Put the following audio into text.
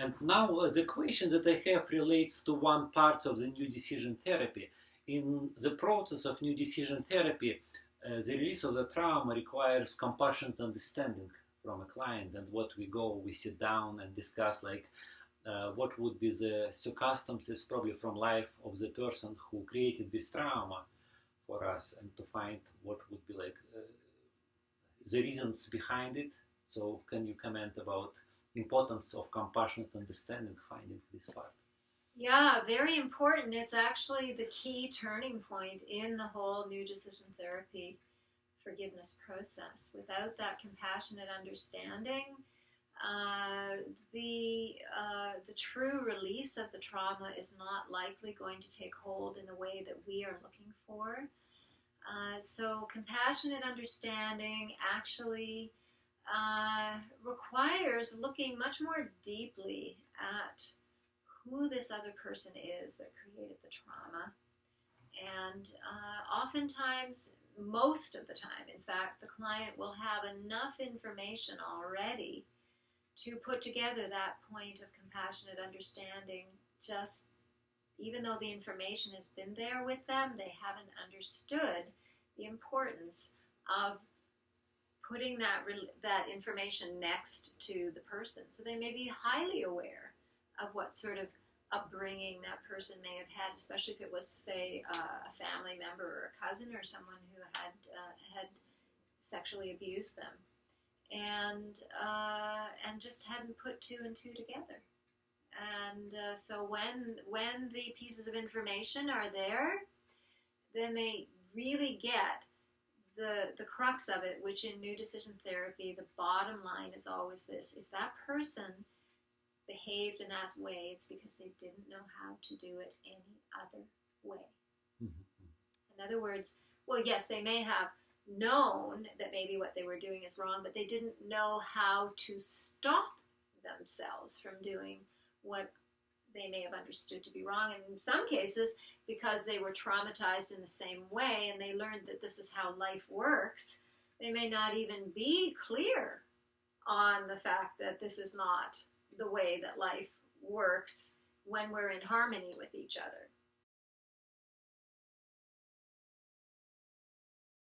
And now the question that I have relates to one part of the new decision therapy. In the process of new decision therapy, the release of the trauma requires compassionate understanding from a client. And what we sit down and discuss, like what would be the circumstances probably from life of the person who created this trauma for us, and to find what would be like the reasons behind it. So can you comment about importance of compassionate understanding, finding this part? Yeah, very important. It's actually the key turning point in the whole new decision therapy forgiveness process. Without that compassionate understanding, the true release of the trauma is not likely going to take hold in the way that we are looking for. So compassionate understanding actually requires looking much more deeply at who this other person is that created the trauma. And oftentimes, most of the time, in fact, the client will have enough information already to put together that point of compassionate understanding. Just even though the information has been there with them, they haven't understood the importance of putting that information next to the person. So they may be highly aware of what sort of upbringing that person may have had, especially if it was, say, a family member or a cousin or someone who had sexually abused them, and just hadn't put two and two together. And so when the pieces of information are there, then they really get the crux of it, which in new decision therapy, the bottom line is always this: if that person behaved in that way, it's because they didn't know how to do it any other way. Mm-hmm. In other words, well, yes, they may have known that maybe what they were doing is wrong, but they didn't know how to stop themselves from doing what they may have understood to be wrong. And in some cases, because they were traumatized in the same way and they learned that this is how life works, they may not even be clear on the fact that this is not the way that life works when we're in harmony with each other.